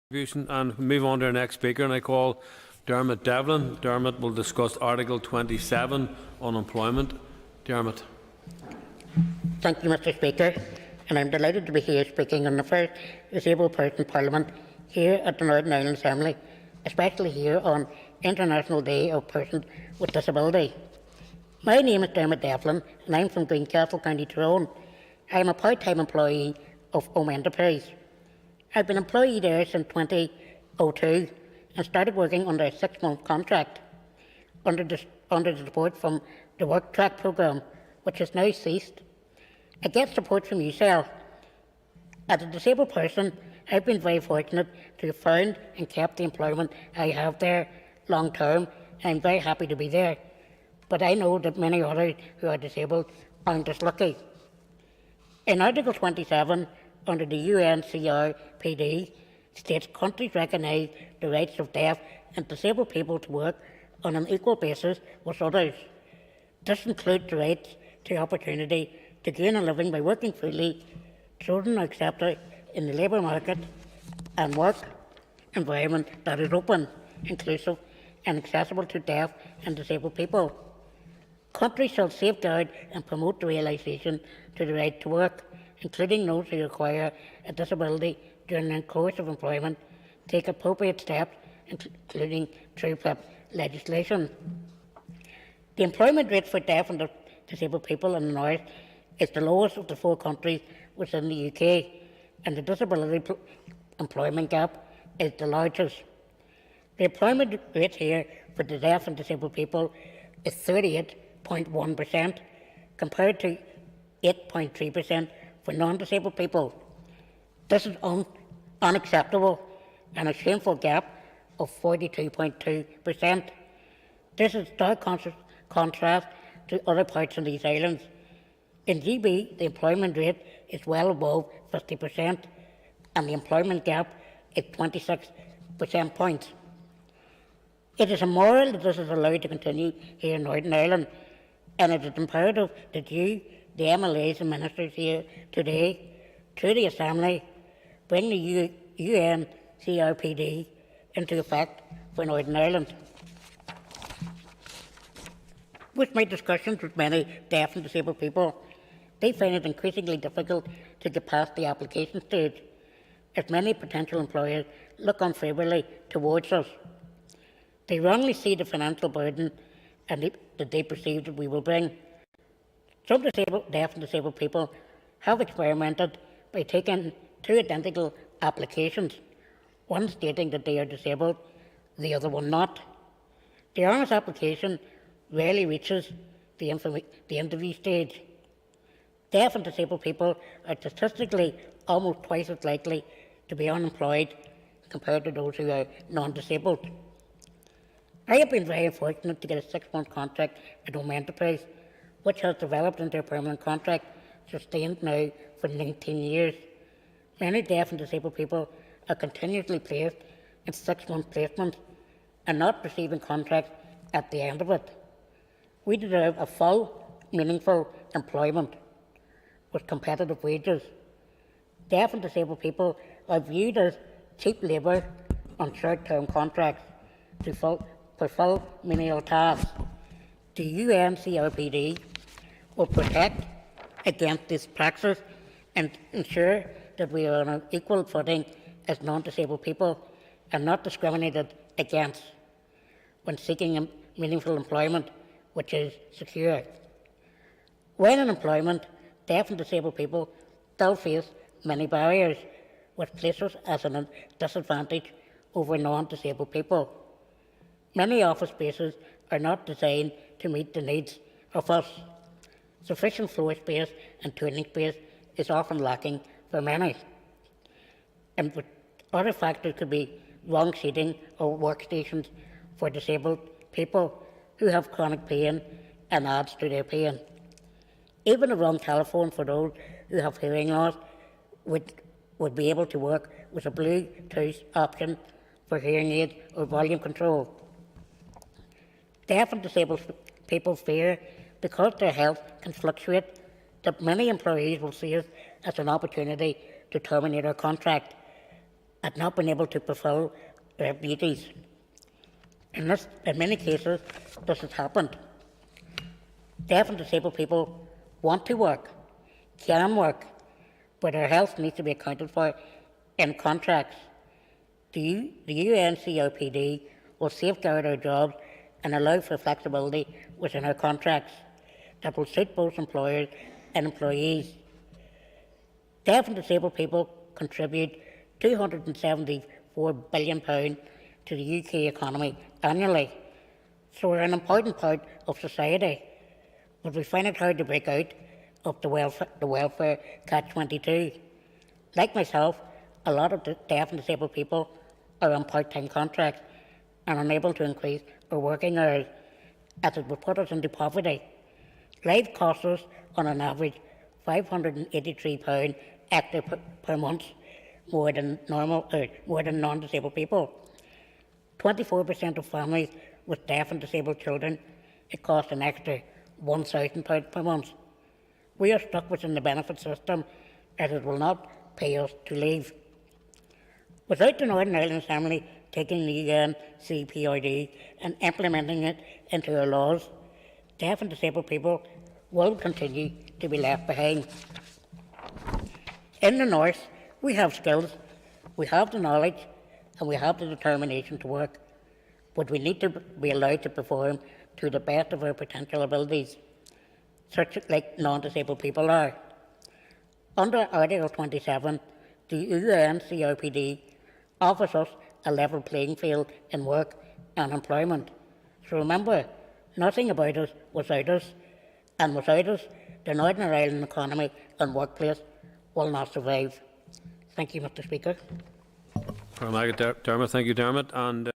And move on to our next speaker, and I call Dermot Devlin. Dermot will discuss Article 27 on employment. Dermot. Thank you, Mr. Speaker, and I'm delighted to be here speaking on the first disabled person Parliament here at the Northern Ireland Assembly, especially here on International Day of Persons with Disability. My name is Dermot Devlin, and I'm from Greencastle, County Tyrone. I am a part-time employee of Home Enterprise. I've been employed there since 2002 and started working under a 6-month contract under the support from the Work Track programme, which has now ceased. I get support from UCL. As a disabled person, I've been very fortunate to have found and kept the employment I have there long term, and I'm very happy to be there. But I know that many others who are disabled aren't as lucky. In Article 27, under the UNCRPD, states countries recognise the rights of deaf and disabled people to work on an equal basis with others. This includes the right to opportunity to gain a living by working freely. Children are accepted in the labour market and work environment that is open, inclusive and accessible to deaf and disabled people. Countries shall safeguard and promote the realisation to the right to work, including those who require a disability during the course of employment, take appropriate steps, including through legislation. The employment rate for deaf and disabled people in the North is the lowest of the 4 countries within the UK, and the disability employment gap is the largest. The employment rate here for the deaf and disabled people is 38.1%, compared to 8.3% for non-disabled people. This is unacceptable and a shameful gap of 42.2%. This is stark contrast to other parts of these islands. In GB, the employment rate is well above 50%, and the employment gap is 26 percentage points. It is immoral that this is allowed to continue here in Northern Ireland, and it is imperative that you, the MLAs and ministers here today, through the Assembly, bring the UNCRPD into effect for Northern Ireland. With my discussions with many deaf and disabled people, they find it increasingly difficult to get past the application stage, as many potential employers look unfavourably towards us. They wrongly see the financial burden that they perceive that we will bring. Some deaf and disabled people have experimented by taking 2 identical applications, one stating that they are disabled, the other one not. The honest application rarely reaches the interview stage. Deaf and disabled people are statistically almost twice as likely to be unemployed compared to those who are non-disabled. I have been very fortunate to get a 6-month contract at Home Enterprise, which has developed into a permanent contract, sustained now for 19 years. Many deaf and disabled people are continuously placed in 6-month placements and not receiving contracts at the end of it. We deserve a full, meaningful employment with competitive wages. Deaf and disabled people are viewed as cheap labour on short-term contracts to fulfil menial tasks. The UNCRPD will protect against this practice and ensure that we are on an equal footing as non-disabled people and not discriminated against when seeking meaningful employment which is secure. When in employment, deaf and disabled people still face many barriers, which places us at a disadvantage over non-disabled people. Many office spaces are not designed to meet the needs of us. Sufficient floor space and tuning space is often lacking for many. And other factors could be wrong seating or workstations for disabled people who have chronic pain and adds to their pain. Even a wrong telephone for those who have hearing loss would be able to work with a Bluetooth option for hearing aid or volume control. Deaf and disabled people fear, because their health can fluctuate, that many employees will see it as an opportunity to terminate our contract had not been able to fulfil their duties. In many cases, this has happened. Deaf and disabled people want to work, can work, but their health needs to be accounted for in contracts. The UNCRPD will safeguard our jobs and allow for flexibility within our contracts that will suit both employers and employees. Deaf and disabled people contribute £274 billion to the UK economy annually, so we're an important part of society, but we find it hard to break out of the welfare catch-22. Like myself, a lot of deaf and disabled people are on part-time contracts and unable to increase our working hours, as it would put us into poverty. Life costs us, on an average, £583 extra per month, more than non-disabled people. 24% of families with deaf and disabled children, it costs an extra £1,000 per month. We are stuck within the benefit system, as it will not pay us to leave. Without the Northern Ireland Assembly taking the UNCRPD and implementing it into our laws, deaf and disabled people will continue to be left behind. In the North, we have skills, we have the knowledge, and we have the determination to work, but we need to be allowed to perform to the best of our potential abilities, such like non-disabled people are. Under Article 27, the UNCRPD offers us a level playing field in work and employment. So remember, nothing about us without us, and without us, the Northern Ireland economy and workplace will not survive. Thank you, Mr. Speaker. Dermot, thank you, Dermot. And